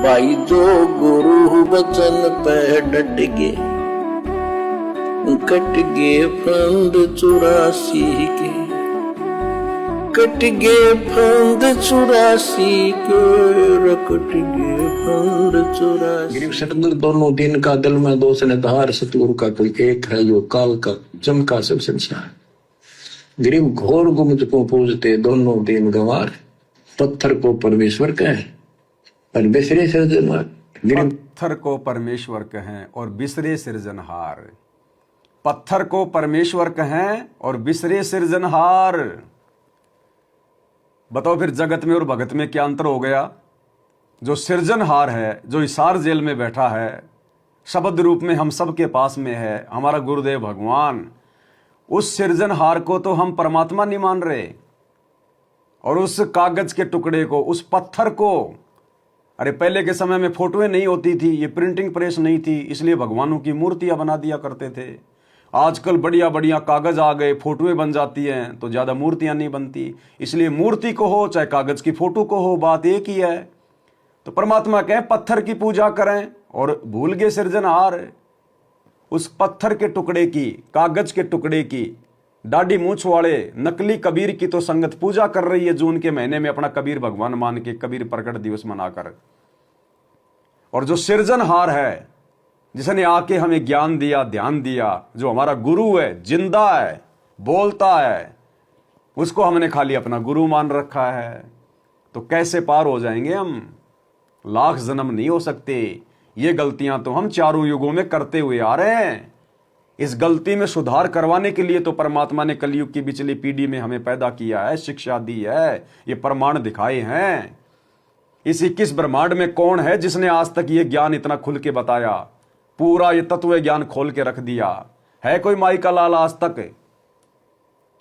भाई जो गुरु वचन पे डट गए, कट गए फंद 84 के, कट गए फंद 84 के, कट गए फंद 84। गिरिव सतगुरु दोनों दिन का दिल में दो सनधार, सतगुरु का कोई एक है जो काल का चमका सब संसार। गिरिव घोर गुमज को पूजते दोनों दिन गंवार, पत्थर को परमेश्वर कहें और बिसरे सृजनहार। पत्थर को परमेश्वर कहें और बिसरे सृजनहार, पत्थर को परमेश्वर कहें और बिसरे सृजनहार। बताओ फिर जगत में और भगत में क्या अंतर हो गया? जो सृजनहार है, जो हिसार जेल में बैठा है, शब्द रूप में हम सबके पास में है, हमारा गुरुदेव भगवान, उस सृजनहार को तो हम परमात्मा नहीं मान रहे। और उस कागज के टुकड़े को, उस पत्थर को, अरे पहले के समय में फोटोएं नहीं होती थी, ये प्रिंटिंग प्रेस नहीं थी, इसलिए भगवानों की मूर्तियां बना दिया करते थे। आजकल बढ़िया बढ़िया कागज आ गए, फोटोएं बन जाती हैं, तो ज्यादा मूर्तियां नहीं बनती। इसलिए मूर्ति को हो चाहे कागज की फोटो को हो, बात एक ही है। तो परमात्मा कहें पत्थर की पूजा करें और भूल गए सृजनहार। उस पत्थर के टुकड़े की, कागज के टुकड़े की, दाढ़ी मूछ वाले नकली कबीर की तो संगत पूजा कर रही है जून के महीने में अपना कबीर भगवान मान के, कबीर प्रकट दिवस मनाकर। और जो सृजनहार है, जिसने आके हमें ज्ञान दिया, ध्यान दिया, जो हमारा गुरु है, जिंदा है, बोलता है, उसको हमने खाली अपना गुरु मान रखा है। तो कैसे पार हो जाएंगे हम? लाख जन्म नहीं हो सकते। ये गलतियां तो हम चारों युगों में करते हुए आ रहे हैं। इस गलती में सुधार करवाने के लिए तो परमात्मा ने कलयुग की पिछली पीढ़ी में हमें पैदा किया है, शिक्षा दी है, ये प्रमाण दिखाए हैं। इस 21 ब्रह्मांड में कौन है जिसने आज तक ये ज्ञान इतना खुल के बताया, पूरा ये तत्व ज्ञान खोल के रख दिया? है कोई माई का लाल आज तक?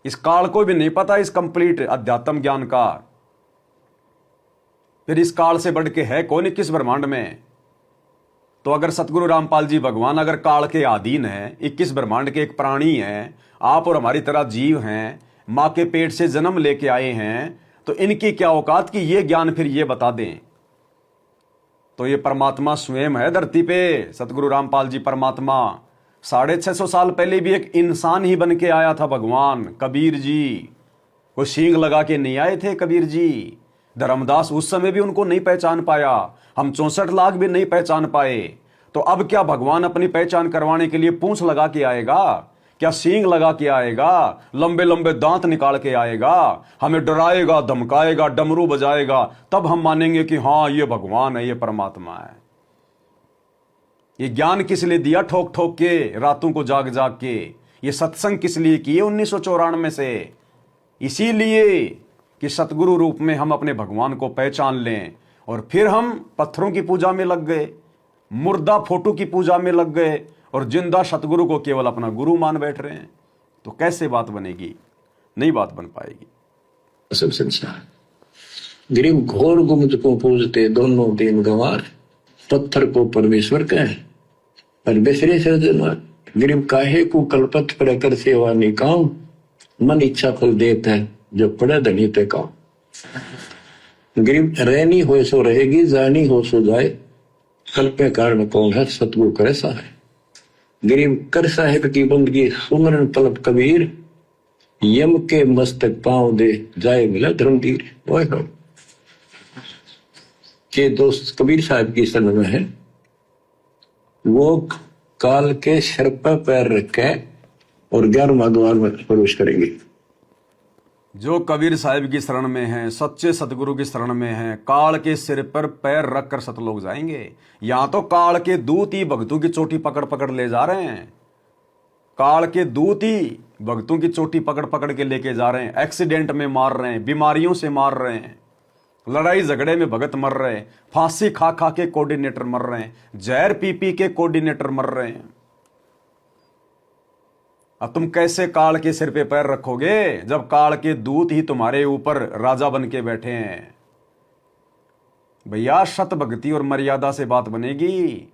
इस काल को भी नहीं पता इस कंप्लीट अध्यात्म ज्ञान का। फिर इस काल से बढ़ के है कौन 21 ब्रह्मांड में? तो अगर सतगुरु रामपाल जी भगवान अगर काल के अधीन है, 21 ब्रह्मांड के एक प्राणी हैं, आप और हमारी तरह जीव हैं, मां के पेट से जन्म लेके आए हैं, तो इनकी क्या औकात कि ये ज्ञान फिर ये बता दें? तो ये परमात्मा स्वयं है धरती पे। सतगुरु रामपाल जी परमात्मा 650 साल पहले भी एक इंसान ही बन के आया था भगवान कबीर जी। वो सींग लगा के नहीं आए थे कबीर जी। धर्मदास उस समय भी उनको नहीं पहचान पाया, हम 64 लाख भी नहीं पहचान पाए। तो अब क्या भगवान अपनी पहचान करवाने के लिए पूंछ लगा के आएगा? क्या सींग लगा के आएगा? लंबे लंबे दांत निकाल के आएगा? हमें डराएगा, धमकाएगा, डमरू बजाएगा, तब हम मानेंगे कि हाँ ये भगवान है, ये परमात्मा है। ये ज्ञान किस लिए दिया ठोक ठोक के, रातों को जाग जाग के? ये सत्संग किस लिए किए 1994 से? इसीलिए कि सतगुरु रूप में हम अपने भगवान को पहचान लें। और फिर हम पत्थरों की पूजा में लग गए, मुर्दा फोटो की पूजा में लग गए, और जिंदा सतगुरु को केवल अपना गुरु मान बैठ रहे हैं। तो कैसे बात बनेगी? नहीं बात बन पाएगी। सब संसार। गिरिव घोर गुमज को पूजते दोनों दिन गंवार, पत्थर को परमेश्वर कहें और बिसरे सृजनहार। गिरिव काहे को कलपत पर कर सेवा निकाम, मन इच्छा फल देता है जो पड़े धनी ते काम। गिरिव रहनी हो सो रहेगी, जानी हो सो जाए, कल्पे कारण कौन है सतगुरु करे सहाय। गिरिव कर साहिब की बंदगी सुमरन तलब कबीर, यम के मस्तक पांव दे जाए मिला धर्मधीर। के दोस्त कबीर साहब की शरण में है, वो काल के सिर पर पैर रखे और 11वां द्वार में प्रवेश करेंगे। जो कबीर साहिब की शरण में हैं, सच्चे सतगुरु की शरण में हैं, काल के सिर पर पैर रखकर सतलोक जाएंगे। यहां तो काल के दूत ही भक्तों की चोटी पकड़ पकड़ ले जा रहे हैं। काल के दूत ही भक्तों की चोटी पकड़ पकड़ के लेके जा रहे हैं। एक्सीडेंट में मार रहे हैं, बीमारियों से मार रहे हैं, लड़ाई झगड़े में भगत मर रहे हैं, फांसी खा खा के कोऑर्डिनेटर मर रहे हैं, जहर पी पी के कोऑर्डिनेटर मर रहे हैं। अब तुम कैसे काल के सिर पे पैर रखोगे जब काल के दूत ही तुम्हारे ऊपर राजा बन के बैठे हैं? भैया सत भक्ति और मर्यादा से बात बनेगी।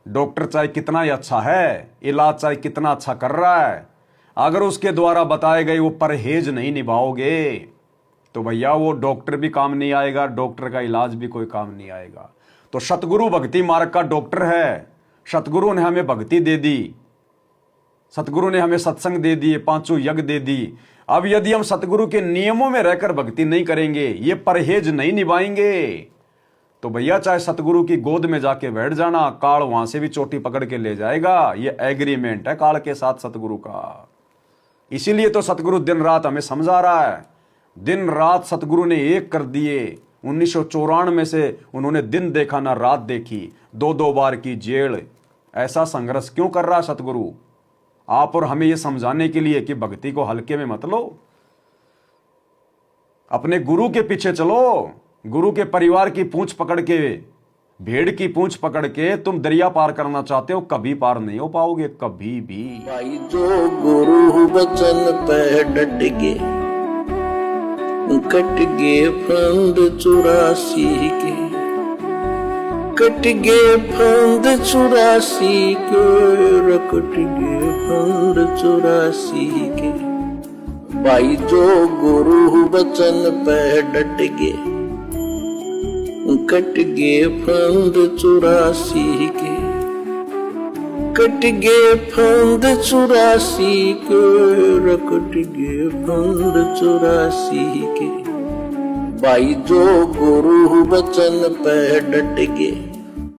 डॉक्टर चाहे कितना ही अच्छा है, इलाज चाहे कितना अच्छा कर रहा है, अगर उसके द्वारा बताए गए वो परहेज नहीं निभाओगे, तो भैया वो डॉक्टर भी काम नहीं आएगा, डॉक्टर का इलाज भी कोई काम नहीं आएगा। तो सतगुरु भक्ति मार्ग का डॉक्टर है। सतगुरु ने हमें भक्ति दे दी, सतगुरु ने हमें सत्संग दे दिए, 5 यज्ञ दे दी। अब यदि हम सतगुरु के नियमों में रहकर भक्ति नहीं करेंगे, ये परहेज नहीं निभाएंगे, तो भैया चाहे सतगुरु की गोद में जाके बैठ जाना, काल वहां से भी चोटी पकड़ के ले जाएगा। ये एग्रीमेंट है काल के साथ सतगुरु का। इसीलिए तो सतगुरु दिन रात हमें समझा रहा है। दिन रात सतगुरु ने एक कर दिए। 1994 से उन्होंने दिन देखा ना रात देखी, 2-2 बार की जेल। ऐसा संघर्ष क्यों कर रहा है सतगुरु? आप और हमें यह समझाने के लिए कि भक्ति को हल्के में मत लो, अपने गुरु के पीछे चलो। गुरु के परिवार की पूंछ पकड़ के, भेड़ की पूंछ पकड़ के तुम दरिया पार करना चाहते हो, कभी पार नहीं हो पाओगे, कभी भी। भाई जो गुरु वचन पे डट गे, कट गे फंद 84 के, कट गे फंद 84 के, कट गे फंद 84 के। भाई जो गुरु वचन पे डट गे, कट गे फंद 84 के, कट गे फंद 84 के, कट गे फंद 84 के। भाई जो गुरु वचन पे डट गे,